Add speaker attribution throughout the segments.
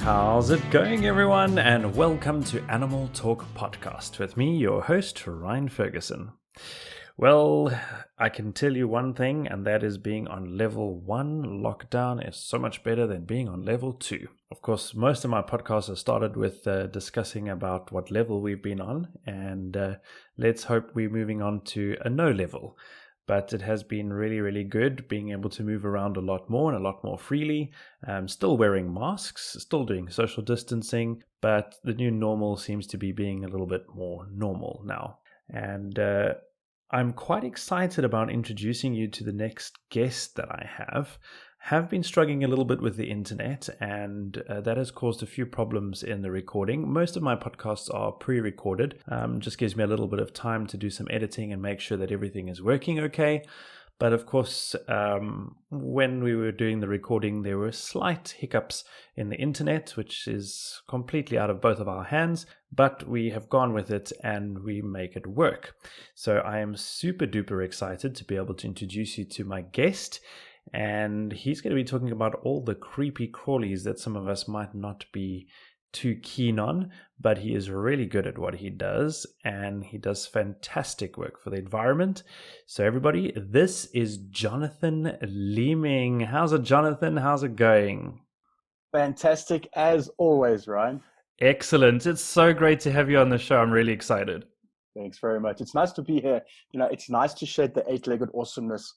Speaker 1: How's it going, everyone? And welcome to Animal Talk Podcast with me, your host, Ryan Ferguson. Well, I can tell you one thing, and that is being on level 1 lockdown is so much better than being on level 2. Of course, most of my podcasts have started with discussing about what level we've been on, and let's hope we're moving on to a no level. But it has been really, really good being able to move around a lot more and a lot more freely. Still wearing masks, still doing social distancing, but the new normal seems to be being a little bit more normal now. And I'm quite excited about introducing you to the next guest that I have. Have been struggling a little bit with the internet, and that has caused a few problems in the recording. Most of my podcasts are pre-recorded. Just gives me a little bit of time to do some editing and make sure that everything is working okay. But of course, when we were doing the recording, there were slight hiccups in the internet, which is completely out of both of our hands, but we have gone with it and we make it work. So I am super duper excited to be able to introduce you to my guest. And he's going to be talking about all the creepy crawlies that some of us might not be too keen on, but he is really good at what he does, and he does fantastic work for the environment. So everybody, this is Jonathan Leeming. How's it, Jonathan? How's it going?
Speaker 2: Fantastic as always, Ryan.
Speaker 1: Excellent. It's so great to have you on the show. I'm really excited.
Speaker 2: Thanks very much. It's nice to be here. It's nice to shed the eight-legged awesomeness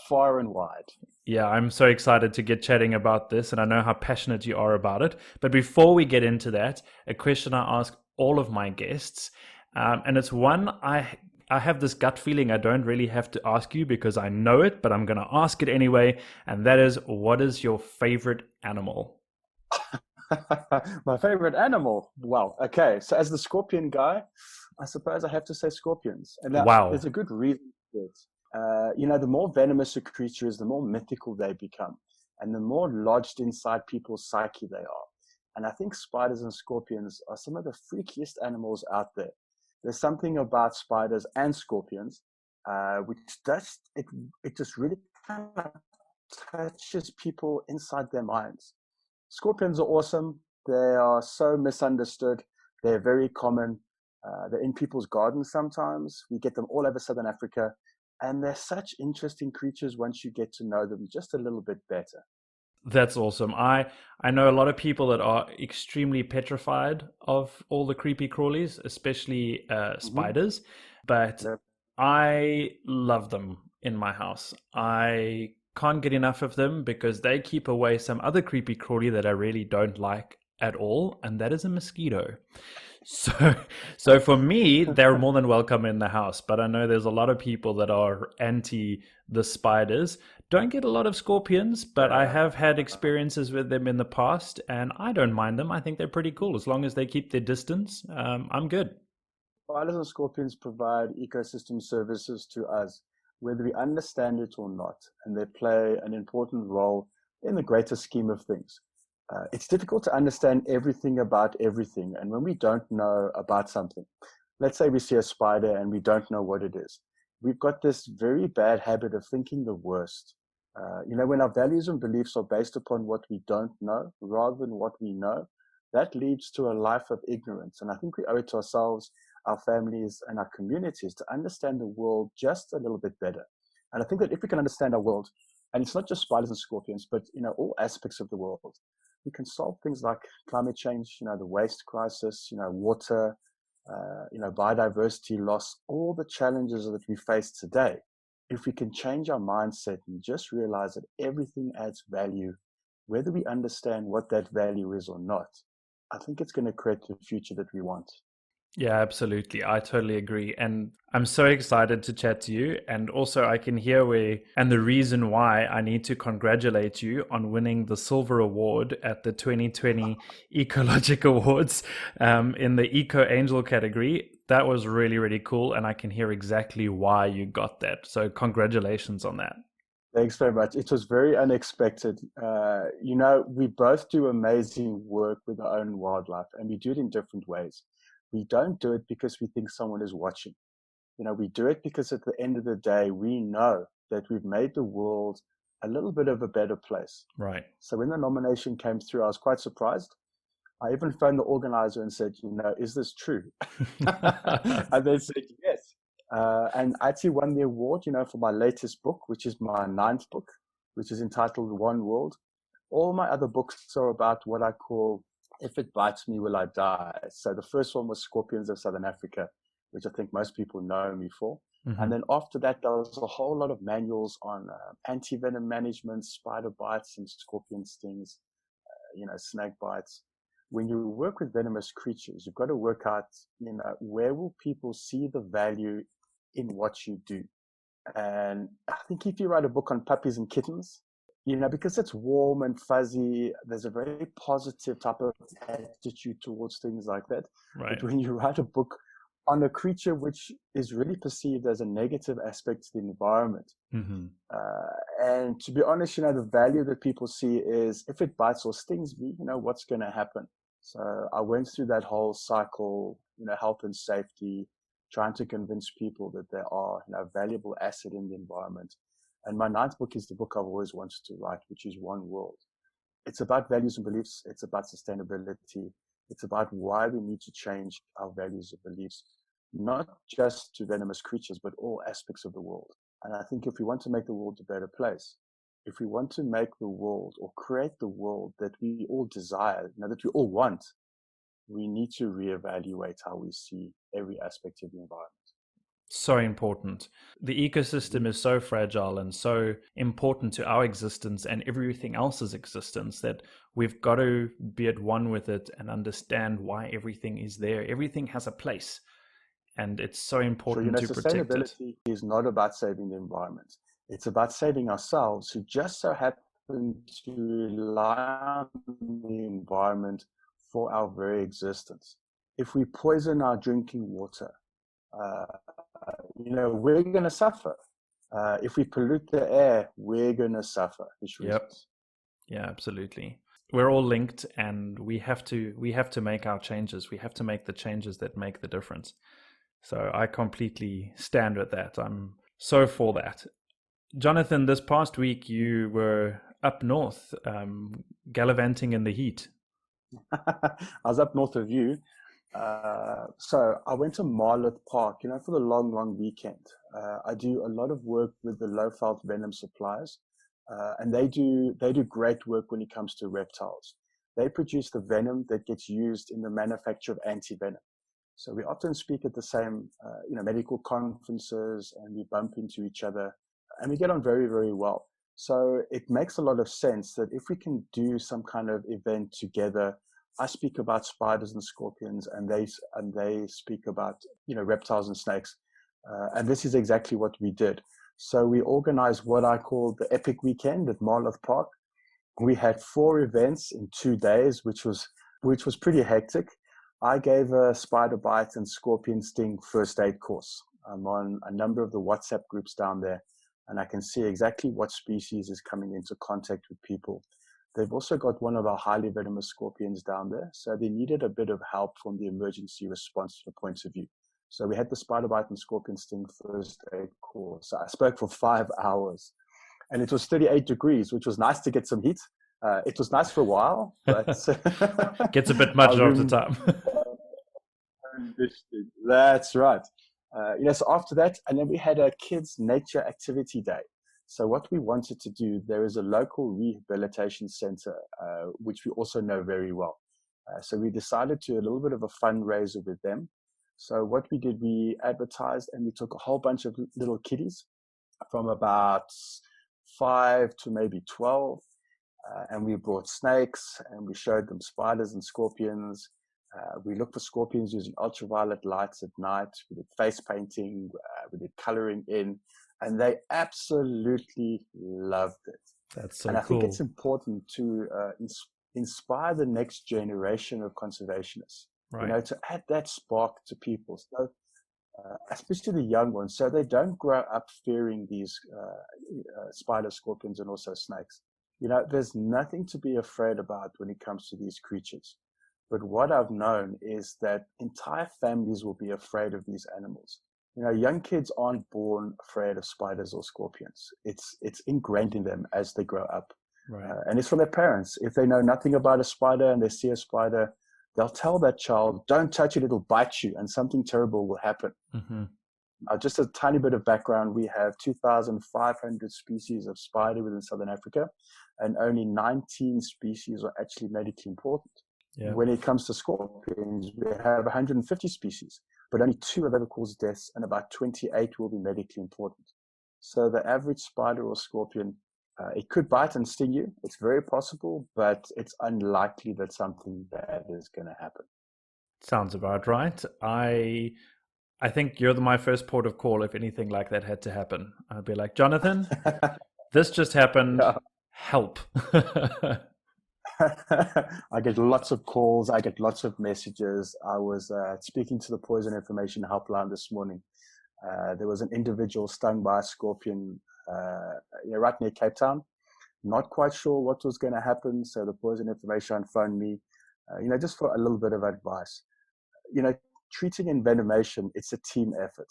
Speaker 2: far and wide.
Speaker 1: Yeah, I'm so excited to get chatting about this, and I know how passionate you are about it. But before we get into that, a question I ask all of my guests, and it's one I have this gut feeling I don't really have to ask you because I know it, but I'm going to ask it anyway, and that is, what is your favorite animal?
Speaker 2: My favorite animal? Wow. Okay, so as the scorpion guy, I suppose I have to say scorpions. And
Speaker 1: Wow.
Speaker 2: There's a good reason for it. The more venomous a creature is, the more mythical they become, and the more lodged inside people's psyche they are. And I think spiders and scorpions are some of the freakiest animals out there. There's something about spiders and scorpions, which does it just really kind of touches people inside their minds. Scorpions are awesome. They are so misunderstood. They're very common. They're in people's gardens sometimes. We get them all over Southern Africa. And they're such interesting creatures once you get to know them just a little bit better.
Speaker 1: That's awesome. I know a lot of people that are extremely petrified of all the creepy crawlies, especially spiders, but
Speaker 2: Yep.
Speaker 1: I love them in my house. I can't get enough of them because they keep away some other creepy crawly that I really don't like at all, and that is a mosquito. So for me, they're more than welcome in the house, but I know there's a lot of people that are anti the spiders. Don't get a lot of scorpions, but I have had experiences with them in the past, and I don't mind them. I think they're pretty cool. As long as they keep their distance, I'm good.
Speaker 2: Spiders and scorpions provide ecosystem services to us, whether we understand it or not, and they play an important role in the greater scheme of things. It's difficult to understand everything about everything, and when we don't know about something, let's say we see a spider and we don't know what it is, we've got this very bad habit of thinking the worst. When our values and beliefs are based upon what we don't know rather than what we know, that leads to a life of ignorance. And I think we owe it to ourselves, our families, and our communities to understand the world just a little bit better. And I think that if we can understand our world, and it's not just spiders and scorpions, but all aspects of the world, we can solve things like climate change, the waste crisis, water, biodiversity loss, all the challenges that we face today. If we can change our mindset and just realize that everything adds value, whether we understand what that value is or not, I think it's going to create the future that we want.
Speaker 1: Yeah, absolutely. I totally agree. And I'm so excited to chat to you. And also I can hear and the reason why I need to congratulate you on winning the Silver Award at the 2020 Ecologic Awards in the Eco Angel category. That was really, really cool. And I can hear exactly why you got that. So congratulations on that.
Speaker 2: Thanks very much. It was very unexpected. We both do amazing work with our own wildlife, and we do it in different ways. We don't do it because we think someone is watching. We do it because at the end of the day, we know that we've made the world a little bit of a better place.
Speaker 1: Right.
Speaker 2: So when the nomination came through, I was quite surprised. I even phoned the organizer and said, is this true? And they said yes. And I actually won the award, for my latest book, which is my 9th book, which is entitled One World. All my other books are about what I call If It Bites Me, Will I Die? So the first one was Scorpions of Southern Africa, which I think most people know me for.
Speaker 1: Mm-hmm.
Speaker 2: And then after that, there was a whole lot of manuals on anti-venom management, spider bites and scorpion stings, snake bites. When you work with venomous creatures, you've got to work out, where will people see the value in what you do? And I think if you write a book on puppies and kittens, because it's warm and fuzzy, there's a very positive type of attitude towards things like that.
Speaker 1: Right.
Speaker 2: But when you write a book on a creature which is really perceived as a negative aspect to the environment,
Speaker 1: Mm-hmm.
Speaker 2: And to be honest, the value that people see is if it bites or stings me, what's going to happen? So I went through that whole cycle, health and safety, trying to convince people that they are a valuable asset in the environment. And my 9th book is the book I've always wanted to write, which is One World. It's about values and beliefs. It's about sustainability. It's about why we need to change our values and beliefs, not just to venomous creatures, but all aspects of the world. And I think if we want to make the world a better place, if we want to make the world or create the world that we all desire, that we all want, we need to reevaluate how we see every aspect of the environment.
Speaker 1: So important. The ecosystem is so fragile and so important to our existence and everything else's existence that we've got to be at one with it and understand why everything is there. Everything has a place, and it's so important to protect it.
Speaker 2: Sustainability is not about saving the environment. It's about saving ourselves, who just so happen to rely on the environment for our very existence. If we poison our drinking water, we're going to suffer. If we pollute the air, we're going to suffer.
Speaker 1: Yep. Yeah, absolutely. We're all linked, and we have to make our changes. We have to make the changes that make the difference. So I completely stand with that. I'm so for that. Jonathan, this past week you were up north, gallivanting in the heat.
Speaker 2: I was up north of you. So I went to Marloth Park, for the long weekend. I do a lot of work with the low-felt venom suppliers, and they do great work when it comes to reptiles. They produce the venom that gets used in the manufacture of anti-venom. So we often speak at the same, medical conferences, and we bump into each other, and we get on very, very well. So it makes a lot of sense that if we can do some kind of event together, I speak about spiders and scorpions, and they speak about reptiles and snakes, and this is exactly what we did. So we organized what I call the Epic Weekend at Marloth Park. We had 4 events in 2 days, which was pretty hectic. I gave a spider bite and scorpion sting first aid course. I'm on a number of the WhatsApp groups down there, and I can see exactly what species is coming into contact with people. They've also got one of our highly venomous scorpions down there, so they needed a bit of help from the emergency response point of view. So we had the spider bite and scorpion sting first aid course. So I spoke for 5 hours, and it was 38 degrees, which was nice to get some heat. It was nice for a while, but
Speaker 1: gets a bit much after time.
Speaker 2: That's right. So after that, and then we had a kids' nature activity day. So what we wanted to do, there is a local rehabilitation center, which we also know very well. So we decided to do a little bit of a fundraiser with them. So what we did, we advertised, and we took a whole bunch of little kiddies from about 5 to maybe 12. And we brought snakes, and we showed them spiders and scorpions. We looked for scorpions using ultraviolet lights at night. We did face painting, we did coloring in, and they absolutely loved it.
Speaker 1: That's so
Speaker 2: cool. And I think it's important to inspire the next generation of conservationists,
Speaker 1: right.
Speaker 2: To add that spark to people, so, especially the young ones, so they don't grow up fearing these spiders, scorpions, and also snakes. There's nothing to be afraid about when it comes to these creatures. But what I've known is that entire families will be afraid of these animals. Young kids aren't born afraid of spiders or scorpions. It's ingrained in them as they grow up.
Speaker 1: Right.
Speaker 2: And it's from their parents. If they know nothing about a spider and they see a spider, they'll tell that child, don't touch it, it'll bite you, and something terrible will happen.
Speaker 1: Mm-hmm.
Speaker 2: Just a tiny bit of background, we have 2,500 species of spider within Southern Africa, and only 19 species are actually medically important.
Speaker 1: Yeah.
Speaker 2: When it comes to scorpions, we have 150 species, but only 2 have ever caused deaths, and about 28 will be medically important. So the average spider or scorpion, it could bite and sting you. It's very possible, but it's unlikely that something bad is going to happen.
Speaker 1: Sounds about right. I think you're my first port of call if anything like that had to happen. I'd be like, Jonathan, this just happened.
Speaker 2: Yeah.
Speaker 1: Help.
Speaker 2: I get lots of calls. I get lots of messages. I was speaking to the Poison Information Helpline this morning. There was an individual stung by a scorpion right near Cape Town. Not quite sure what was going to happen. So the Poison Information phoned me, just for a little bit of advice. Treating envenomation, it's a team effort.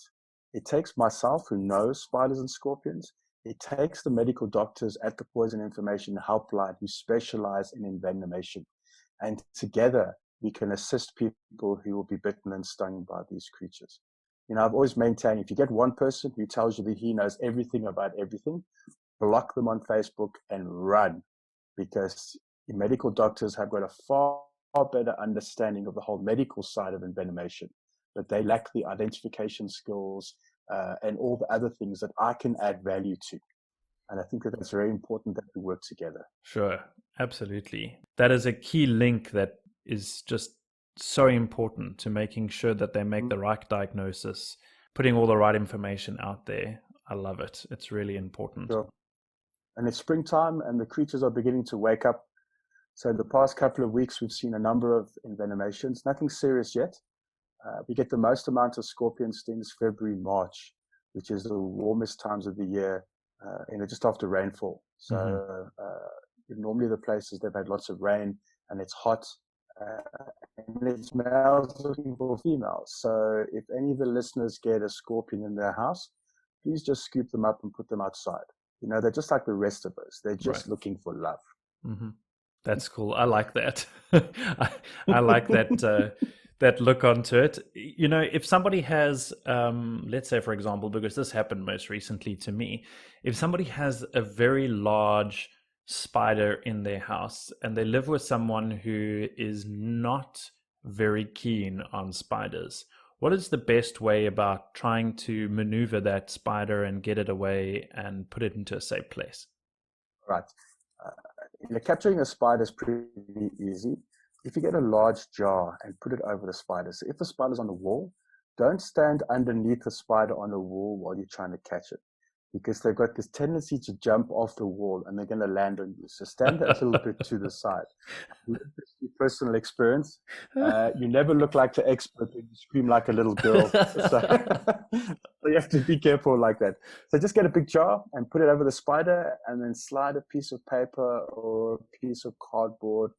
Speaker 2: It takes myself, who knows spiders and scorpions. It takes the medical doctors at the Poison Information Helpline who specialize in envenomation. And together, we can assist people who will be bitten and stung by these creatures. I've always maintained, if you get one person who tells you that he knows everything about everything, block them on Facebook and run, because the medical doctors have got a far better understanding of the whole medical side of envenomation, but they lack the identification skills and all the other things that I can add value to. And I think that it's very important that we work together.
Speaker 1: Sure, absolutely. That is a key link that is just so important to making sure that they make the right diagnosis, putting all the right information out there. I love it. It's really important.
Speaker 2: Sure. And it's springtime and the creatures are beginning to wake up. So the past couple of weeks, we've seen a number of envenomations, nothing serious yet. We get the most amount of scorpion stings February, March, which is the warmest times of the year, just after rainfall. So normally the places, they've had lots of rain and it's hot, and it's males looking for females. So if any of the listeners get a scorpion in their house, please just scoop them up and put them outside. They're just like the rest of us. They're just looking for love.
Speaker 1: Mm-hmm. That's cool. I like that. I like that that look onto it. If somebody has, let's say, for example, because this happened most recently to me, if somebody has a very large spider in their house and they live with someone who is not very keen on spiders, what is the best way about trying to maneuver that spider and get it away and put it into a safe place?
Speaker 2: Right. Capturing a spider is pretty easy. If you get a large jar and put it over the spider, so if the spider's on the wall, don't stand underneath the spider on the wall while you're trying to catch it, because they've got this tendency to jump off the wall and they're going to land on you. So stand a little bit to the side. Personal experience. You never look like the expert when you scream like a little girl. So you have to be careful like that. So just get a big jar and put it over the spider, and then slide a piece of paper or a piece of cardboard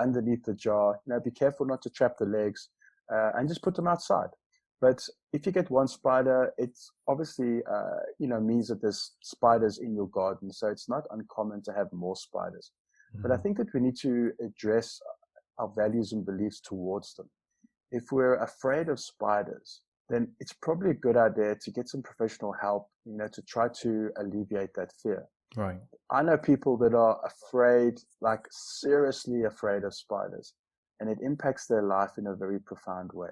Speaker 2: underneath the jar. Be careful not to trap the legs, and just put them outside. But if you get one spider, it's obviously, means that there's spiders in your garden. So it's not uncommon to have more spiders. Mm-hmm. But I think that we need to address our values and beliefs towards them. If we're afraid of spiders, then it's probably a good idea to get some professional help, to try to alleviate that fear.
Speaker 1: Right.
Speaker 2: I know people that are afraid, like seriously afraid of spiders, and it impacts their life in a very profound way.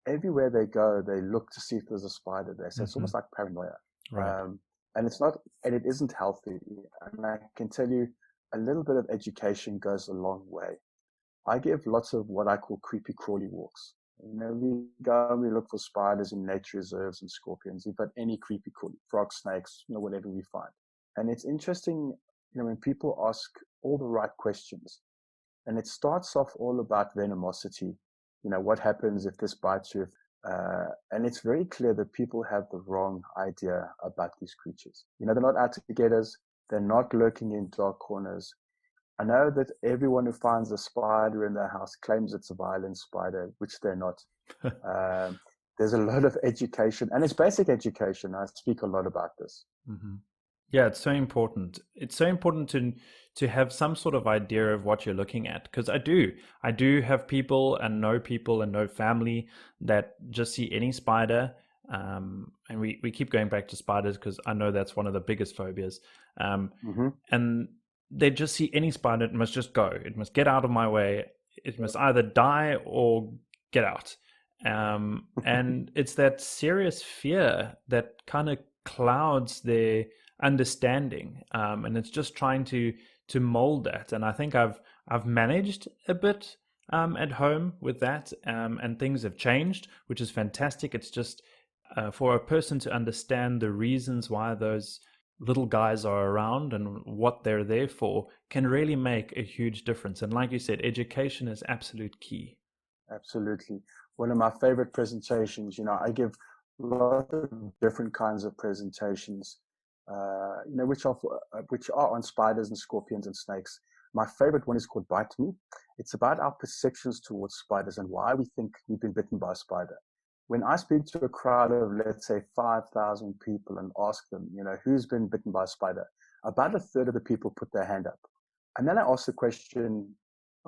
Speaker 2: Everywhere they go, they look to see if there's a spider there. So it's almost like paranoia.
Speaker 1: Right.
Speaker 2: And it isn't healthy. And I can tell you, a little bit of education goes a long way. I give lots of what I call creepy crawly walks. We go and we look for spiders in nature reserves and scorpions, but any creepy crawly, frog, snakes, whatever we find. And it's interesting, when people ask all the right questions, and it starts off all about venomosity. What happens if this bites you? And it's very clear that people have the wrong idea about these creatures. They're not out to get us. They're not lurking in dark corners. I know that everyone who finds a spider in their house claims it's a violent spider, which they're not. There's a lot of education, and it's basic education. I speak a lot about this.
Speaker 1: Mm-hmm. Yeah, it's so important. It's so important to have some sort of idea of what you're looking at, because I do have people and know family that just see any spider, and we keep going back to spiders because I know that's one of the biggest phobias,
Speaker 2: Hmm.
Speaker 1: and they just see any spider, it must just go, it must get out of my way, it must either die or get out, and it's that serious fear that kind of clouds their understanding, and it's just trying to mold that. And I think I've managed a bit at home with that, and things have changed, which is fantastic. It's just for a person to understand the reasons why those little guys are around and what they're there for can really make a huge difference. And like you said, education is absolute key.
Speaker 2: Absolutely. One of my favorite presentations, I give a lot of different kinds of presentations, which are on spiders and scorpions and snakes. My favorite one is called Bite Me. It's about our perceptions towards spiders and why we think we've been bitten by a spider. When I speak to a crowd of, let's say, 5,000 people and ask them, who's been bitten by a spider, about a third of the people put their hand up. And then I ask the question,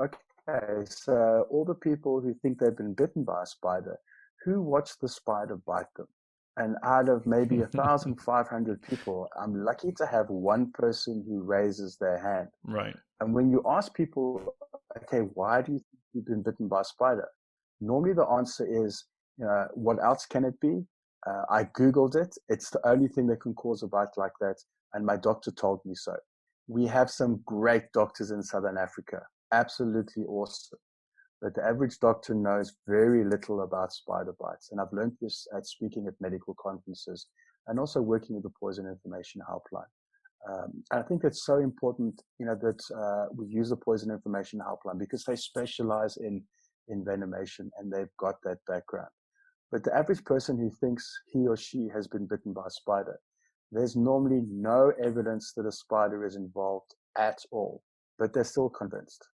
Speaker 2: okay, so all the people who think they've been bitten by a spider, who watched the spider bite them? And out of maybe 1,500 people, I'm lucky to have one person who raises their hand.
Speaker 1: Right.
Speaker 2: And when you ask people, okay, why do you think you've been bitten by a spider? Normally the answer is, what else can it be? I Googled it. It's the only thing that can cause a bite like that. And my doctor told me so. We have some great doctors in Southern Africa. Absolutely awesome. But the average doctor knows very little about spider bites. And I've learned this at speaking at medical conferences and also working with the Poison Information Helpline. And I think it's so important, that we use the Poison Information Helpline because they specialize in venomation and they've got that background. But the average person who thinks he or she has been bitten by a spider, there's normally no evidence that a spider is involved at all, but they're still convinced.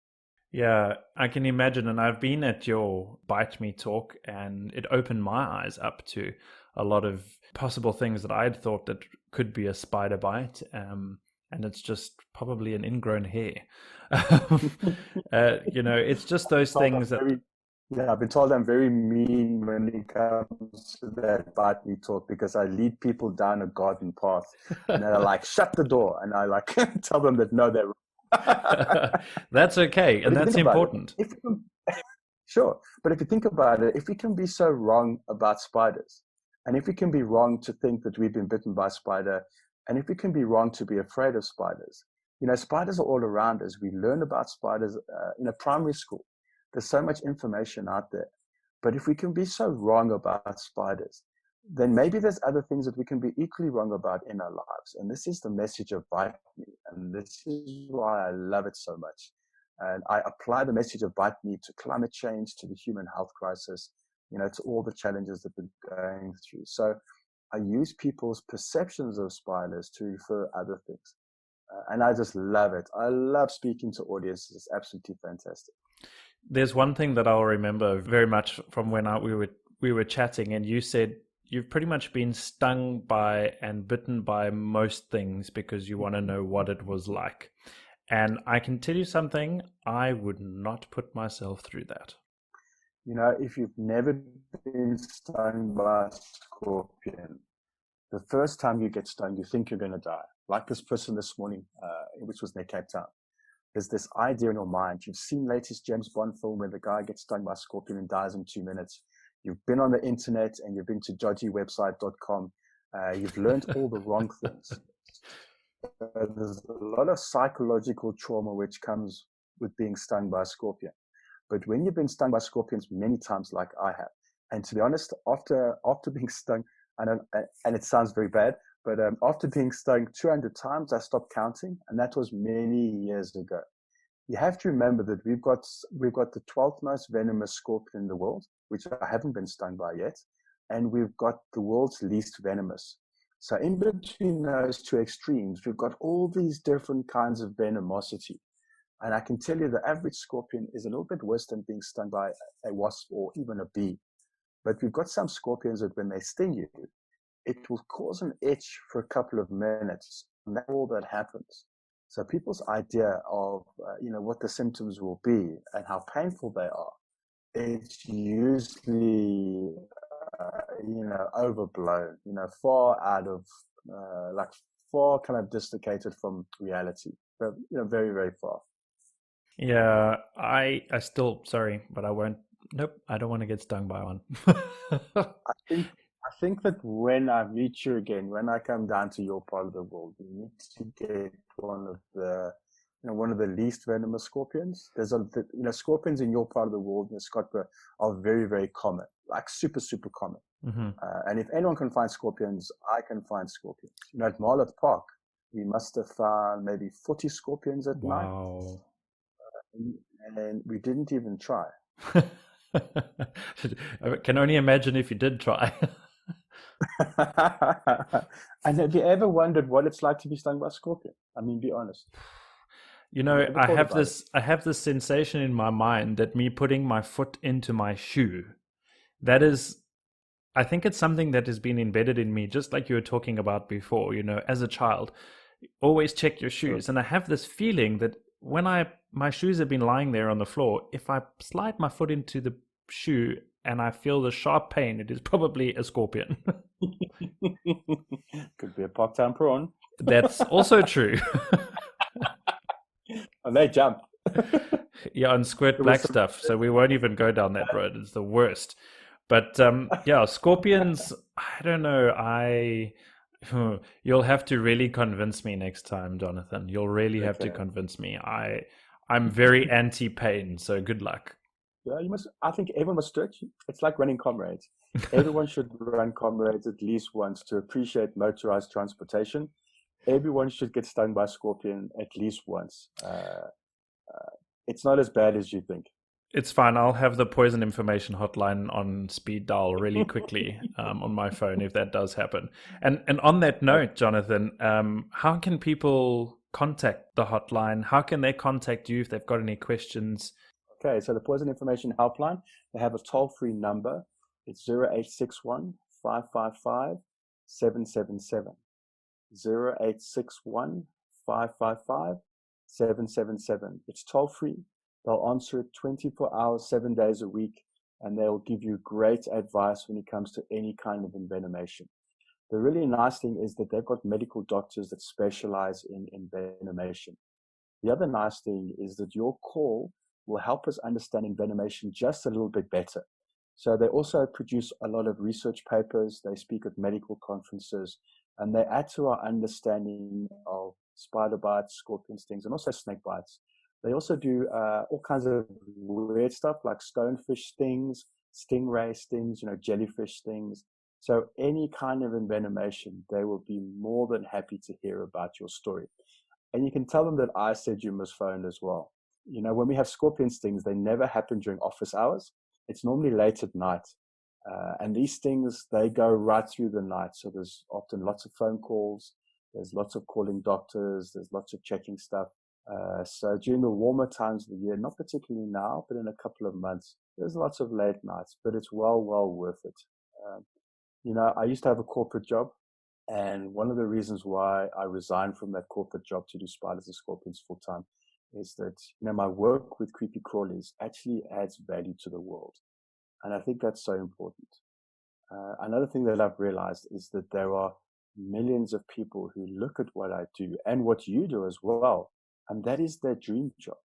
Speaker 1: Yeah, I can imagine. And I've been at your Bite Me talk, and it opened my eyes up to a lot of possible things that I'd thought that could be a spider bite. And it's just probably an ingrown hair. It's just those things that.
Speaker 2: Yeah, I've been told I'm very mean when it comes to that Bite Me talk because I lead people down a garden path and they're like, shut the door. And I like tell them that no, they're wrong.
Speaker 1: That's okay.
Speaker 2: But
Speaker 1: And
Speaker 2: if you
Speaker 1: that's
Speaker 2: think about
Speaker 1: important.
Speaker 2: it, sure. But if you think about it, if we can be so wrong about spiders, and if we can be wrong to think that we've been bitten by a spider, and if we can be wrong to be afraid of spiders, spiders are all around us. We learn about spiders in primary school. There's so much information out there. But if we can be so wrong about spiders, then maybe there's other things that we can be equally wrong about in our lives. And this is the message of Bite Me. And this is why I love it so much. And I apply the message of Bite Me to climate change, to the human health crisis, to all the challenges that we're going through. So I use people's perceptions of spiders to refer other things. And I just love it. I love speaking to audiences. It's absolutely fantastic.
Speaker 1: There's one thing that I'll remember very much from when we were chatting, and you said you've pretty much been stung by and bitten by most things because you want to know what it was like. And I can tell you something, I would not put myself through that.
Speaker 2: If you've never been stung by a scorpion, the first time you get stung, you think you're going to die. Like this person this morning, which was near Cape Town. There's this idea in your mind. You've seen latest James Bond film where the guy gets stung by a scorpion and dies in 2 minutes. You've been on the internet and you've been to dodgywebsite.com. You've learned all the wrong things. There's a lot of psychological trauma which comes with being stung by a scorpion. But when you've been stung by scorpions many times, like I have, and to be honest, after being stung, and it sounds very bad, but after being stung 200 times, I stopped counting, and that was many years ago. You have to remember that we've got the 12th most venomous scorpion in the world, which I haven't been stung by yet, and we've got the world's least venomous. So in between those two extremes, we've got all these different kinds of venomosity. And I can tell you the average scorpion is a little bit worse than being stung by a wasp or even a bee. But we've got some scorpions that when they sting you, it will cause an itch for a couple of minutes, that's all that happens. So people's idea of, what the symptoms will be and how painful they are, it's usually, overblown, far out of, far kind of dislocated from reality, but, very, very far.
Speaker 1: Yeah, I still, sorry, but I won't. Nope, I don't want to get stung by one.
Speaker 2: I think that when I meet you again, when I come down to your part of the world, you need to get one of the least venomous scorpions. Scorpions in your part of the world in Scotland are very, very common, like super, super common.
Speaker 1: Mm-hmm.
Speaker 2: And if anyone can find scorpions, I can find scorpions. At Marloth Park, we must have found maybe 40 scorpions at night.
Speaker 1: Wow.
Speaker 2: And we didn't even try.
Speaker 1: I can only imagine if you did try.
Speaker 2: And have you ever wondered what it's like to be stung by a scorpion? I mean, be honest.
Speaker 1: I have this sensation in my mind that me putting my foot into my shoe, that is, I think it's something that has been embedded in me, just like you were talking about before, as a child, always check your shoes. And I have this feeling that when my shoes have been lying there on the floor, if I slide my foot into the shoe and I feel the sharp pain, it is probably a scorpion.
Speaker 2: Could be a park-town prawn.
Speaker 1: That's also true.
Speaker 2: And they jump.
Speaker 1: Yeah, and squirt black stuff. So we won't even go down that road. It's the worst. But yeah, scorpions, I don't know. You'll have to really convince me next time, Jonathan. You'll really have to convince me. I'm very anti-pain, so good luck.
Speaker 2: Yeah, I think everyone must stretch. It's like running Comrades. Everyone should run Comrades at least once to appreciate motorized transportation. Everyone should get stung by a scorpion at least once. It's not as bad as you think.
Speaker 1: It's fine. I'll have the poison information hotline on speed dial really quickly on my phone if that does happen. And on that note, Jonathan, how can people contact the hotline? How can they contact you if they've got any questions?
Speaker 2: Okay, so the Poison Information Helpline, they have a toll-free number. It's 0861 555 777. 0861 555 777. It's toll-free. They'll answer it 24 hours, 7 days a week, and they'll give you great advice when it comes to any kind of envenomation. The really nice thing is that they've got medical doctors that specialize in envenomation. The other nice thing is that your call will help us understand envenomation just a little bit better. So they also produce a lot of research papers, they speak at medical conferences, and they add to our understanding of spider bites, scorpion stings, and also snake bites. They also do all kinds of weird stuff like stonefish stings, stingray stings, jellyfish stings. So any kind of envenomation, they will be more than happy to hear about your story. And you can tell them that I said you must phone as well. When we have scorpion stings, they never happen during office hours. It's normally late at night. And these stings, they go right through the night. So there's often lots of phone calls. There's lots of calling doctors. There's lots of checking stuff. So during the warmer times of the year, not particularly now, but in a couple of months, there's lots of late nights, but it's well worth it. I used to have a corporate job. And one of the reasons why I resigned from that corporate job to do spiders and scorpions full time is that, my work with creepy crawlies actually adds value to the world. And I think that's so important. Another thing that I've realized is that there are millions of people who look at what I do and what you do as well. And that is their dream job.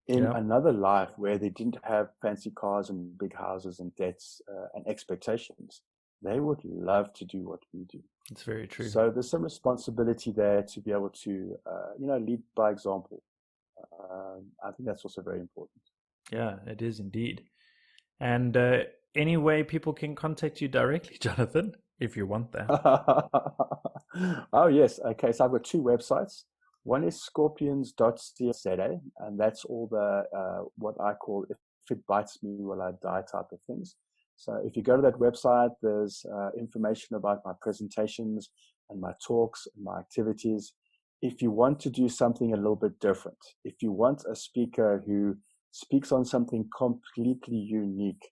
Speaker 2: In another life where they didn't have fancy cars and big houses and debts and expectations, they would love to do what we do.
Speaker 1: It's very true.
Speaker 2: So there's some responsibility there to be able to, lead by example. I think that's also very important.
Speaker 1: Yeah, it is indeed. And any way people can contact you directly, Jonathan, if you want that.
Speaker 2: Oh, yes. Okay, so I've got two websites. One is scorpions.ca, and that's all the what I call if it bites me, will I die type of things. So if you go to that website, there's information about my presentations and my talks and my activities. If you want to do something a little bit different, if you want a speaker who speaks on something completely unique,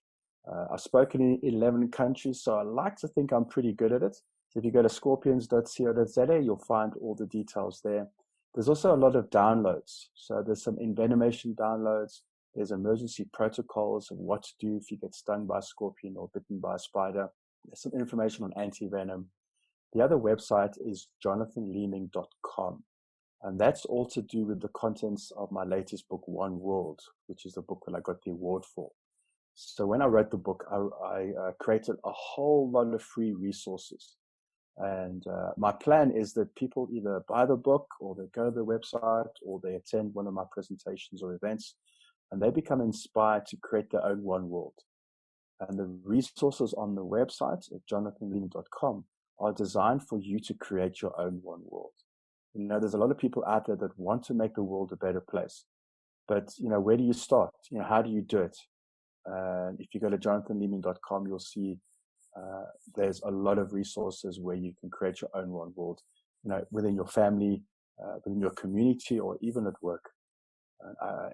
Speaker 2: I've spoken in 11 countries, so I like to think I'm pretty good at it. So if you go to scorpions.co.za, you'll find all the details there. There's also a lot of downloads. So there's some envenomation downloads. There's emergency protocols of what to do if you get stung by a scorpion or bitten by a spider. There's some information on anti-venom. The other website is jonathanleeming.com. And that's all to do with the contents of my latest book, One World, which is the book that I got the award for. So when I wrote the book, I created a whole lot of free resources. And my plan is that people either buy the book or they go to the website or they attend one of my presentations or events and they become inspired to create their own One World. And the resources on the website at jonathanleeming.com are designed for you to create your own One World. You know, there's a lot of people out there that want to make the world a better place. But, you know, where do you start? You know, how do you do it? If you go to jonathanleeming.com, you'll see there's a lot of resources where you can create your own One World, you know, within your family, within your community, or even at work.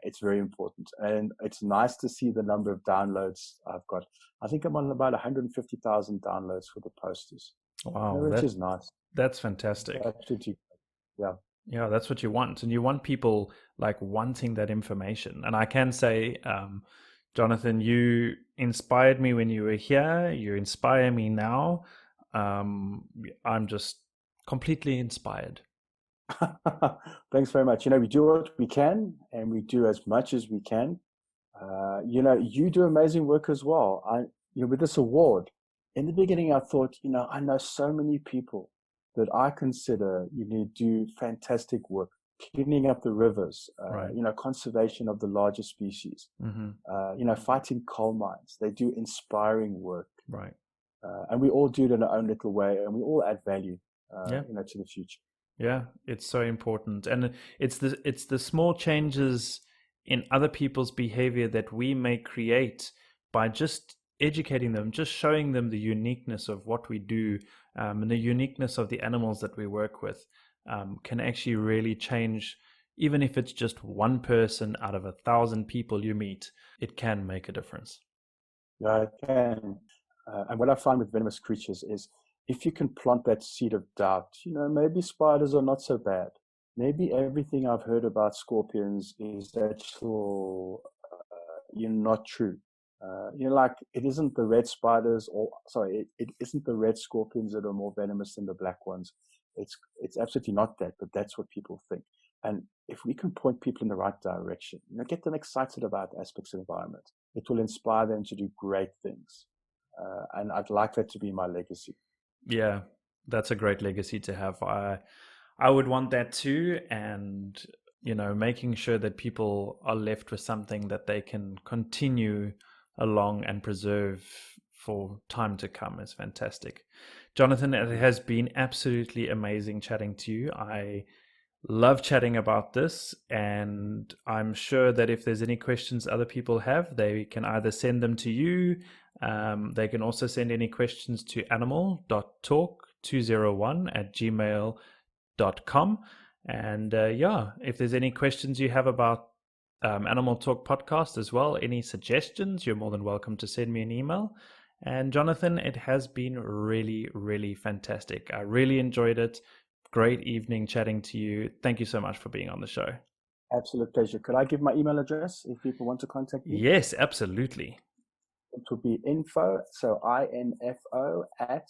Speaker 2: It's very important. And it's nice to see the number of downloads I've got. I think I'm on about 150,000 downloads for the posters.
Speaker 1: Wow.
Speaker 2: Which is nice.
Speaker 1: That's fantastic.
Speaker 2: Absolutely. Yeah.
Speaker 1: Yeah, that's what you want. And you want people like wanting that information. And I can say, Jonathan, you inspired me when you were here. You inspire me now. I'm just completely inspired.
Speaker 2: Thanks very much. You know, we do what we can and we do as much as we can. You know, you do amazing work as well. You know, with this award, in the beginning, I thought, you know, I know so many people that I consider, you know, do fantastic work, cleaning up the rivers,
Speaker 1: right.
Speaker 2: You know, conservation of the larger species, you know, fighting coal mines. They do inspiring work.
Speaker 1: Right.
Speaker 2: And we all do it in our own little way and we all add value, you know, to the future.
Speaker 1: Yeah, it's so important. And it's the small changes in other people's behavior that we may create by just educating them, just showing them the uniqueness of what we do, and the uniqueness of the animals that we work with, can actually really change. Even if it's just one person out of 1,000 people you meet, it can make a difference.
Speaker 2: Yeah, it can. And what I find with venomous creatures is if you can plant that seed of doubt, you know, maybe spiders are not so bad. Maybe everything I've heard about scorpions is actually not true. You know, like it isn't the red spiders, it isn't the red scorpions that are more venomous than the black ones. It's absolutely not that, but that's what people think. And if we can point people in the right direction, you know, get them excited about aspects of the environment, it will inspire them to do great things. And I'd like that to be my legacy.
Speaker 1: Yeah, that's a great legacy to have. I would want that too. And, you know, making sure that people are left with something that they can continue along and preserve for time to come is fantastic. Jonathan, it has been absolutely amazing chatting to you. I love chatting about this, and I'm sure that if there's any questions other people have, they can either send them to you. They can also send any questions to animal.talk201@gmail.com. And if there's any questions you have about Animal Talk podcast as well, any suggestions, you're more than welcome to send me an email. And Jonathan, it has been really, really fantastic. I really enjoyed it. Great evening chatting to you. Thank you so much for being on the show.
Speaker 2: Absolute pleasure. Could I give my email address if people want to contact me?
Speaker 1: Yes, absolutely.
Speaker 2: It will be info at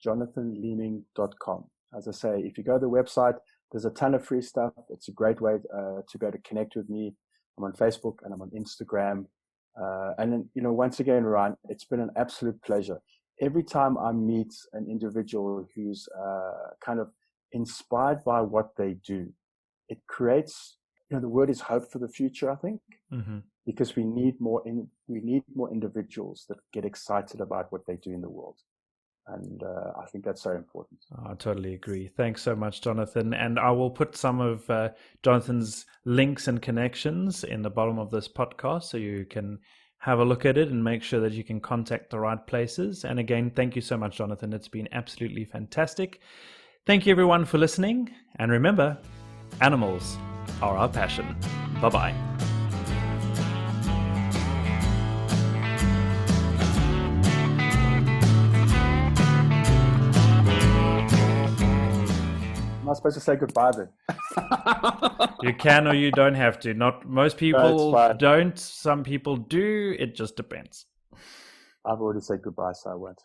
Speaker 2: jonathanleeming.com. As I say, if you go to the website, there's a ton of free stuff. It's a great way to be able to connect with me. I'm on Facebook and I'm on Instagram. And then, you know, once again, Ryan, it's been an absolute pleasure. Every time I meet an individual who's kind of inspired by what they do, it creates, you know, the word is hope for the future, I think, because we need more individuals that get excited about what they do in the world. And I think that's so important.
Speaker 1: I totally agree. Thanks so much, Jonathan. And I will put some of Jonathan's links and connections in the bottom of this podcast so you can have a look at it and make sure that you can contact the right places. And again, thank you so much, Jonathan. It's been absolutely fantastic. Thank you, everyone, for listening. And remember, animals are our passion. Bye-bye.
Speaker 2: supposed to say goodbye then?
Speaker 1: You can or you don't have to. Not most people
Speaker 2: fine.
Speaker 1: don't. Some people do. It just depends.
Speaker 2: I've already said goodbye, so I won't.